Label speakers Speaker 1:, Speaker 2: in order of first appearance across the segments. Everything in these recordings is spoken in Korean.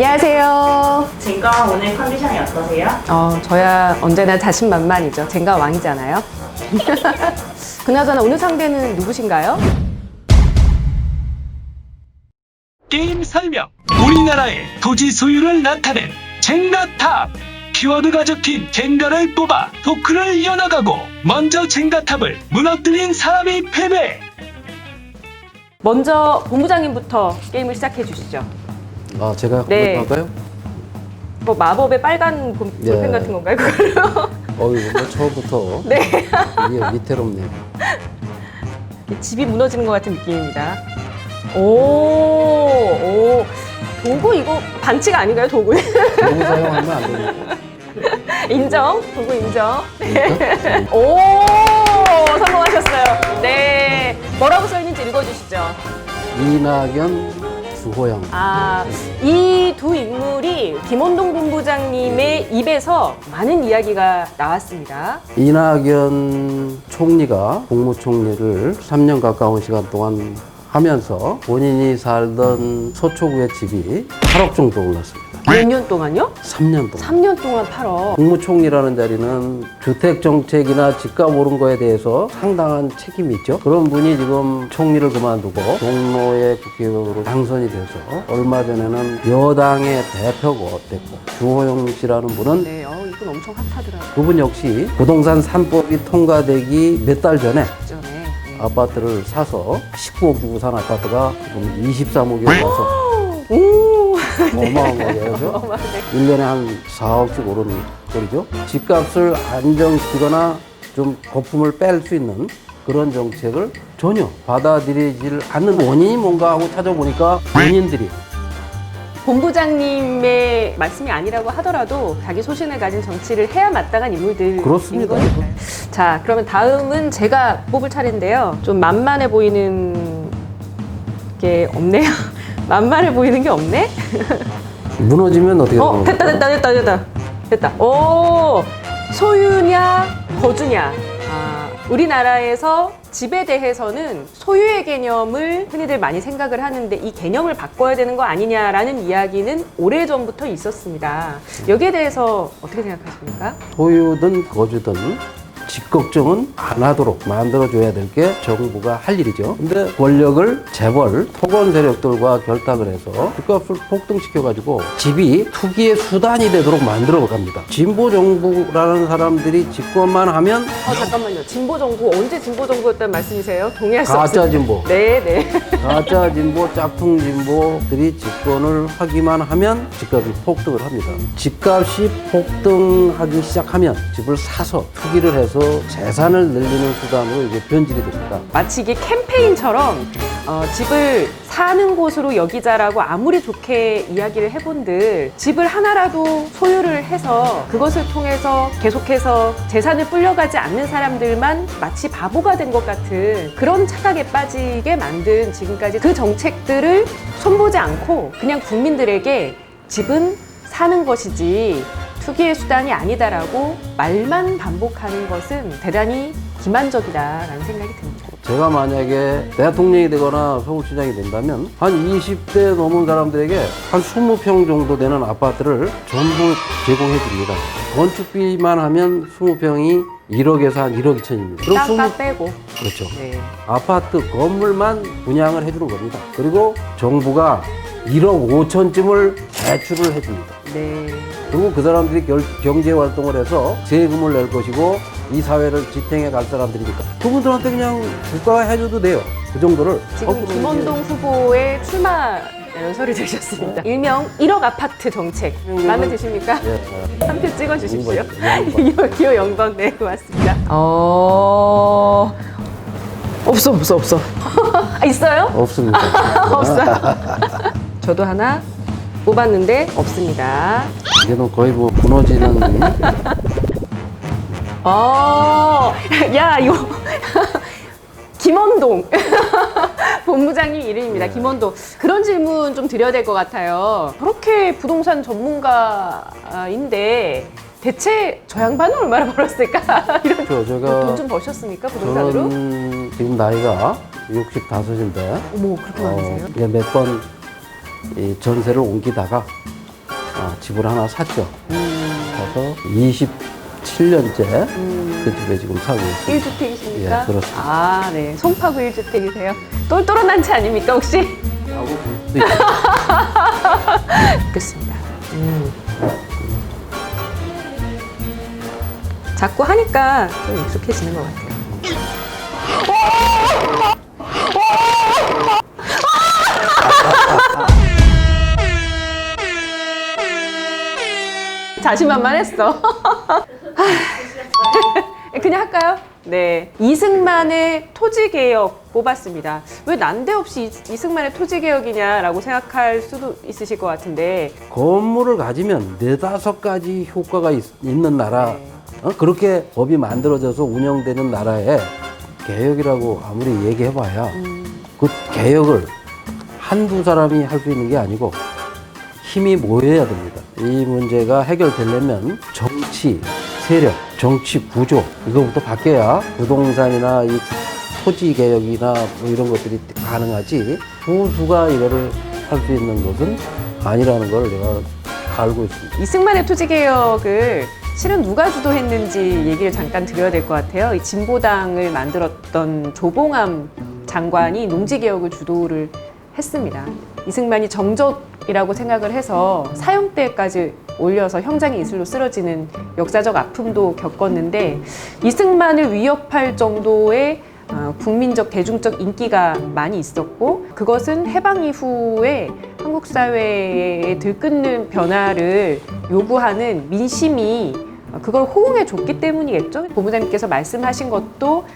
Speaker 1: 안녕하세요.
Speaker 2: 진과 오늘 컨디션이 어떠세요?
Speaker 1: 저야 언제나 자신만만이죠. 젠가 왕이잖아요. 그나저나 오늘 상대는 누구신가요?
Speaker 3: 게임 설명. 우리나라의 토지 소유를 나타낸 젠가탑. 키워드가 적힌 젠가를 뽑아 토크를 이어나가고 먼저 젠가탑을 무너뜨린 사람이 패배.
Speaker 1: 먼저 본부장님부터 게임을 시작해 주시죠.
Speaker 4: 제가
Speaker 1: 네.
Speaker 4: 할까요?
Speaker 1: 뭐 마법의 빨간 볼펜
Speaker 4: 예.
Speaker 1: 같은 건가요? 그걸로?
Speaker 4: 뭐 처음부터
Speaker 1: 네.
Speaker 4: 이게 위태롭네요.
Speaker 1: 집이 무너지는 것 같은 느낌입니다. 오, 도구 이거 반칙 아닌가요, 도구?
Speaker 4: 너무 사용하면 안 됩니다.
Speaker 1: 인정, 도구 인정. 네. 오, 성공하셨어요. 네. 뭐라고 써있는지 읽어주시죠.
Speaker 4: 이낙연, 주호영.
Speaker 1: 이 두 인물이 김원동 본부장님의 입에서 많은 이야기가 나왔습니다.
Speaker 4: 이낙연 총리가 국무총리를 3년 가까운 시간 동안 하면서 본인이 살던 서초구의 집이 8억 정도 올랐습니다.
Speaker 1: 몇 년 동안요?
Speaker 4: 3년 동안.
Speaker 1: 3년 동안 8억.
Speaker 4: 국무총리라는 자리는 주택정책이나 집값 오른 거에 대해서 상당한 책임이 있죠. 그런 분이 지금 총리를 그만두고 종로의 국회의원으로 당선이 돼서 얼마 전에는 여당의 대표가 됐고 주호영 씨라는 분은
Speaker 1: 네, 이분 엄청 핫하더라고요.
Speaker 4: 그분 역시 부동산 3법이 통과되기 몇 달 전에
Speaker 1: 전에. 네.
Speaker 4: 아파트를 사서 19억 주고 산 아파트가 지금 23억에 올라서
Speaker 1: 오!
Speaker 4: 어마어마하게 하죠.
Speaker 1: 어마어마하네.
Speaker 4: 1년에 한 4억씩 오르는 꼴이죠. 집값을 안정시키거나 좀 거품을 뺄 수 있는 그런 정책을 전혀 받아들이질 않는 원인이 뭔가 하고 찾아보니까 본인들이
Speaker 1: 본부장님의 말씀이 아니라고 하더라도 자기 소신을 가진 정치를 해야 마땅한 인물들인
Speaker 4: 그렇습니다.
Speaker 1: 거니까요. 자, 그러면 다음은 제가 뽑을 차례인데요. 좀 만만해 보이는 게 없네요. 만만해 보이는 게 없네?
Speaker 4: 무너지면 어떻게 되는
Speaker 1: 됐다. 오, 소유냐, 거주냐. 우리나라에서 집에 대해서는 소유의 개념을 흔히들 많이 생각을 하는데 이 개념을 바꿔야 되는 거 아니냐라는 이야기는 오래전부터 있었습니다. 여기에 대해서 어떻게 생각하십니까?
Speaker 4: 소유든 거주든 집 걱정은 안 하도록 만들어줘야 될 게 정부가 할 일이죠. 근데 권력을 재벌, 토건 세력들과 결탁을 해서 집값을 폭등시켜가지고 집이 투기의 수단이 되도록 만들어 갑니다. 진보 정부라는 사람들이 집권만 하면
Speaker 1: 잠깐만요. 진보 정부, 언제 진보 정부였다는 말씀이세요? 동의할 수
Speaker 4: 가짜
Speaker 1: 없습니다.
Speaker 4: 진보,
Speaker 1: 네.
Speaker 4: 가짜 진보, 짝퉁 진보들이 집권을 하기만 하면 집값이 폭등을 합니다. 집값이 폭등하기 시작하면 집을 사서 투기를 해서 재산을 늘리는 수단으로 이제 변질이 됩니다.
Speaker 1: 마치 이게 캠페인처럼 집을 사는 곳으로 여기자라고 아무리 좋게 이야기를 해본들 집을 하나라도 소유를 해서 그것을 통해서 계속해서 재산을 불려가지 않는 사람들만 마치 바보가 된 것 같은 그런 착각에 빠지게 만든 지금까지 그 정책들을 손보지 않고 그냥 국민들에게 집은 사는 것이지 투기의 수단이 아니다라고 말만 반복하는 것은 대단히 기만적이다라는 생각이 듭니다. 제가
Speaker 4: 만약에 대통령이 되거나 서울시장이 된다면 한 20대 넘은 사람들에게 한 20평 정도 되는 아파트를 전부 제공해 줍니다. 건축비만 하면 20평이 1억에서 한 1억 2천입니다. 그럼
Speaker 1: 땅값 빼고.
Speaker 4: 그렇죠.
Speaker 1: 네.
Speaker 4: 아파트 건물만 분양을 해주는 겁니다. 그리고 정부가 1억 5천쯤을 대출을 해줍니다.
Speaker 1: 네.
Speaker 4: 그리고 그 사람들이 경제 활동을 해서 세금을 낼 것이고 이 사회를 지탱해 갈 사람들이니까 그분들한테 그냥 국가가 해줘도 돼요. 그 정도를.
Speaker 1: 지금 김원동 후보의 출마 연설을 들으셨습니다. 일명 1억 아파트 정책 마음에 드십니까?
Speaker 4: 예.
Speaker 1: 한 표 찍어주십시오.
Speaker 4: 영번.
Speaker 1: 기호 0번 네 고맙습니다. 없어. 있어요?
Speaker 4: 없습니다.
Speaker 1: 없어요. 저도 하나 뽑았는데 없습니다.
Speaker 4: 이제는 거의 뭐 무너지는
Speaker 1: 야 이거 김원동 본부장님 이름입니다. 김원동. 그런 질문 좀 드려야 될 것 같아요. 그렇게 부동산 전문가인데 대체 저 양반은 얼마나 벌었을까? 이런
Speaker 4: 제가
Speaker 1: 돈 좀 버셨습니까 부동산으로?
Speaker 4: 저는 지금 나이가 65인데
Speaker 1: 어머 그렇게 많으세요?
Speaker 4: 몇 번 전세를 옮기다가 집을 하나 샀죠. 그래서 27년째 그 집에 지금 살고 있습니다.
Speaker 1: 1주택이십니까?
Speaker 4: 예, 그렇습니다.
Speaker 1: 아, 네. 송파구 1주택이세요? 똘똘한 단체 아닙니까, 혹시?
Speaker 4: 하고 볼 수도 있고.
Speaker 1: 좋겠습니다. 자꾸 하니까 좀 익숙해지는 것 같아요. 자신만만했어. 그냥 할까요? 네. 이승만의 토지개혁 뽑았습니다. 왜 난데없이 이승만의 토지개혁이냐라고 생각할 수도 있으실 것 같은데,
Speaker 4: 건물을 가지면 4-5가지 효과가 있는 나라, 그렇게 법이 만들어져서 운영되는 나라에 개혁이라고 아무리 얘기해봐야 그 개혁을 한두 사람이 할 수 있는 게 아니고 힘이 모여야 됩니다. 이 문제가 해결되려면 정치, 세력, 정치 구조 이거부터 바뀌어야 부동산이나 이 토지 개혁이나 뭐 이런 것들이 가능하지 소수가 이거를 할 수 있는 것은 아니라는 걸 내가 알고 있습니다.
Speaker 1: 이승만의 토지개혁을 실은 누가 주도했는지 얘기를 잠깐 드려야 될 것 같아요. 이 진보당을 만들었던 조봉암 장관이 농지개혁을 주도를 했습니다. 이승만이 정적이라고 생각을 해서 사형대까지 올려서 형장의 이슬로 쓰러지는 역사적 아픔도 겪었는데, 이승만을 위협할 정도의 국민적 대중적 인기가 많이 있었고, 그것은 해방 이후에 한국 사회에 들끓는 변화를 요구하는 민심이 그걸 호응해 줬기 때문이겠죠. 본부장님께서 말씀하신 것도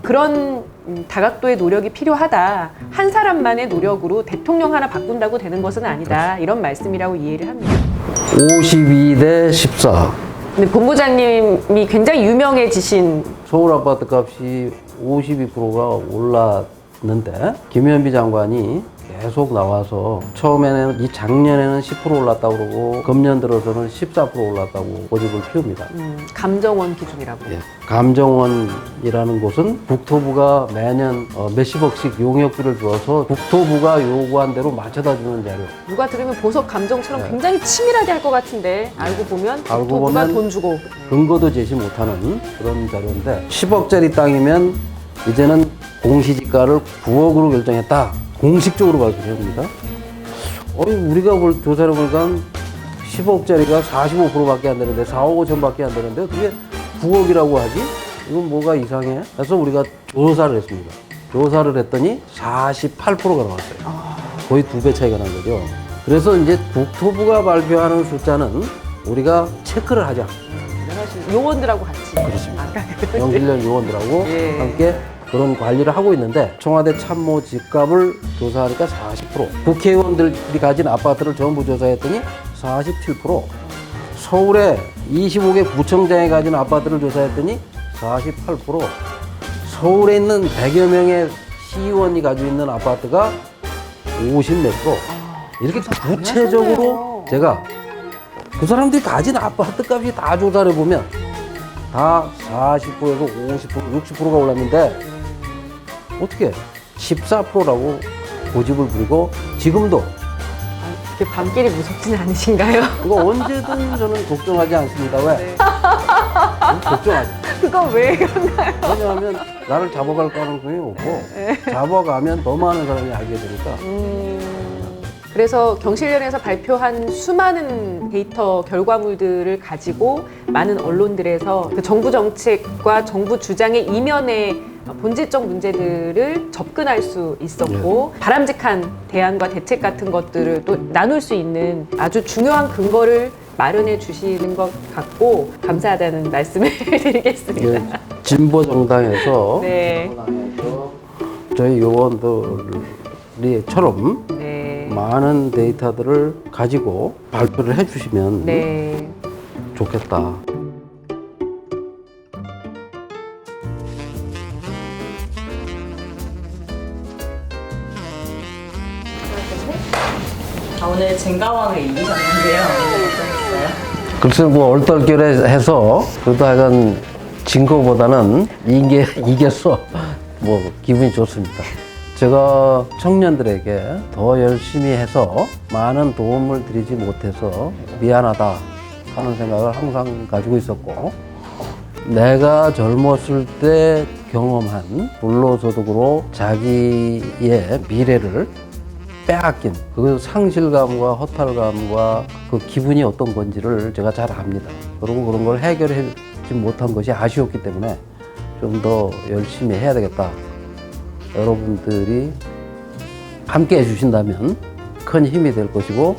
Speaker 1: 그런 다각도의 노력이 필요하다. 한 사람만의 노력으로 대통령 하나 바꾼다고 되는 것은 아니다. 이런 말씀이라고 이해를 합니다.
Speaker 4: 52대 14.
Speaker 1: 근데 본부장님이 굉장히 유명해지신,
Speaker 4: 서울 아파트 값이 52%가 올랐는데 김현비 장관이 계속 나와서 처음에는 이 작년에는 10% 올랐다고 그러고 금년 들어서는 14% 올랐다고 고집을 피웁니다.
Speaker 1: 감정원 기준이라고.
Speaker 4: 예, 감정원이라는 곳은 국토부가 매년 몇십억씩 용역비를 주어서 국토부가 요구한 대로 맞춰다 주는 자료.
Speaker 1: 누가 들으면 보석 감정처럼 굉장히 치밀하게 할 것 같은데 알고 보면
Speaker 4: 알고
Speaker 1: 국토부가
Speaker 4: 보면
Speaker 1: 돈 주고.
Speaker 4: 근거도 제시 못하는 그런 자료인데 10억짜리 땅이면 이제는 공시지가를 9억으로 결정했다. 공식적으로 발표를 합니다. 우리가 조사를 보니까 10억짜리가 45%밖에 안 되는데 4억 5천밖에 안 되는데 어떻게 9억이라고 하지? 이건 뭐가 이상해? 그래서 우리가 조사를 했습니다. 조사를 했더니 48%가 나왔어요. 거의 2배 차이가 난 거죠. 그래서 이제 국토부가 발표하는 숫자는 우리가 체크를 하자.
Speaker 1: 요원들하고 같이.
Speaker 4: 그렇습니다.
Speaker 1: 아까
Speaker 4: 영실련 요원들하고
Speaker 1: 예.
Speaker 4: 함께 그런 관리를 하고 있는데 청와대 참모 집값을 조사하니까 40%, 국회의원들이 가진 아파트를 전부 조사했더니 47%, 서울에 25개 구청장이 가진 아파트를 조사했더니 48%, 서울에 있는 100여 명의 시의원이 가지고 있는 아파트가 50몇 %. 이렇게 구체적으로 제가 그 사람들이 가진 아파트 값이 다 조사를 해보면 다 40%에서 50%, 60%가 올랐는데 어떻게 14%라고 고집을 부리고 지금도
Speaker 1: 그게 밤길이 무섭진 않으신가요?
Speaker 4: 그거 언제든 저는 걱정하지 않습니다. 왜?
Speaker 1: 네.
Speaker 4: 걱정하지.
Speaker 1: 그거 왜 그런가요?
Speaker 4: 왜냐하면 나를 잡아갈 가능성이 없고 잡아가면 더 많은 사람이 알게 되니까.
Speaker 1: 그래서 경실련에서 발표한 수많은 데이터 결과물들을 가지고 많은 언론들에서 그 정부 정책과 정부 주장의 이면의 본질적 문제들을 접근할 수 있었고 바람직한 대안과 대책 같은 것들을 또 나눌 수 있는 아주 중요한 근거를 마련해 주시는 것 같고 감사하다는 말씀을 드리겠습니다.
Speaker 4: 이게 진보 정당에서
Speaker 1: 네.
Speaker 4: 저희 요원들이처럼
Speaker 1: 네.
Speaker 4: 많은 데이터들을 가지고 발표를 해주시면
Speaker 1: 네.
Speaker 4: 좋겠다.
Speaker 2: 오늘 젠가왕을 이기셨는데요. 어떠셨어요?
Speaker 4: 글쎄 뭐 얼떨결에 그래도 하여간 진 거보다는 이겼어. 뭐 기분이 좋습니다. 제가 청년들에게 더 열심히 해서 많은 도움을 드리지 못해서 미안하다 하는 생각을 항상 가지고 있었고, 내가 젊었을 때 경험한 불로소득으로 자기의 미래를 빼앗긴 그 상실감과 허탈감과 그 기분이 어떤 건지를 제가 잘 압니다. 그리고 그런 걸 해결하지 못한 것이 아쉬웠기 때문에 좀 더 열심히 해야 되겠다. 여러분들이 함께 해주신다면 큰 힘이 될 것이고,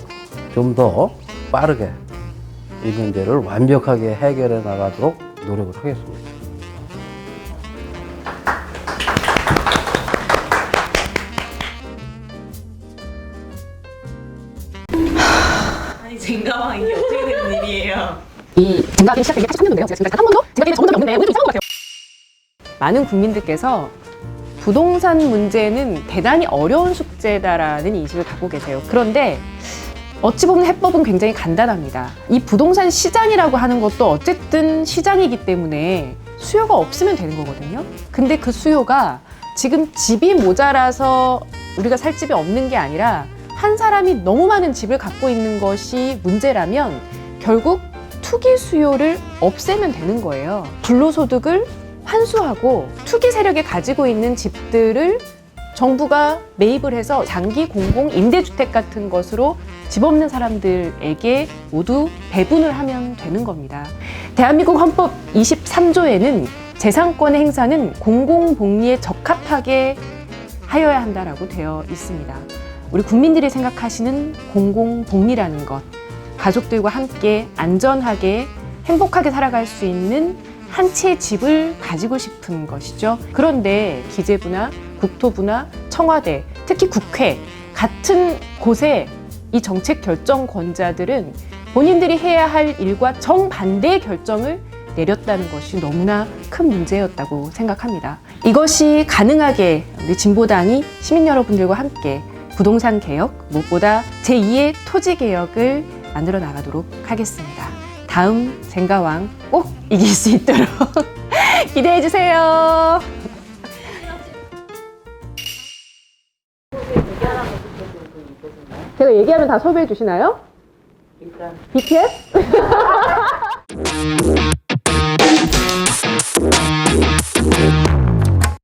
Speaker 4: 좀 더 빠르게 이 문제를 완벽하게 해결해 나가도록 노력을 하겠습니다.
Speaker 2: 아니 쟁가왕 이게 어떻게 된 일이에요?
Speaker 1: 이 쟁각이 시작된 게 83년도인데요. 제가 지금까지 한 번도 쟁각이 적은 적이 없는데 오늘 좀 이상한 것 같아요. 많은 국민들께서 부동산 문제는 대단히 어려운 숙제다라는 인식을 갖고 계세요. 그런데 어찌 보면 해법은 굉장히 간단합니다. 이 부동산 시장이라고 하는 것도 어쨌든 시장이기 때문에 수요가 없으면 되는 거거든요. 근데 그 수요가 지금 집이 모자라서 우리가 살 집이 없는 게 아니라 한 사람이 너무 많은 집을 갖고 있는 것이 문제라면 결국 투기 수요를 없애면 되는 거예요. 불로소득을 환수하고 투기 세력이 가지고 있는 집들을 정부가 매입을 해서 장기 공공 임대주택 같은 것으로 집 없는 사람들에게 모두 배분을 하면 되는 겁니다. 대한민국 헌법 23조에는 재산권의 행사는 공공복리에 적합하게 하여야 한다라고 되어 있습니다. 우리 국민들이 생각하시는 공공복리라는 것, 가족들과 함께 안전하게 행복하게 살아갈 수 있는 한 채의 집을 가지고 싶은 것이죠. 그런데 기재부나 국토부나 청와대, 특히 국회 같은 곳에 이 정책 결정권자들은 본인들이 해야 할 일과 정반대의 결정을 내렸다는 것이 너무나 큰 문제였다고 생각합니다. 이것이 가능하게 우리 진보당이 시민 여러분들과 함께 부동산 개혁, 무엇보다 제2의 토지 개혁을 만들어 나가도록 하겠습니다. 다음 쟁가왕 꼭 이길 수 있도록 기대해 주세요. 제가 얘기하면 다 섭외해 주시나요?
Speaker 2: 일단
Speaker 1: BTS?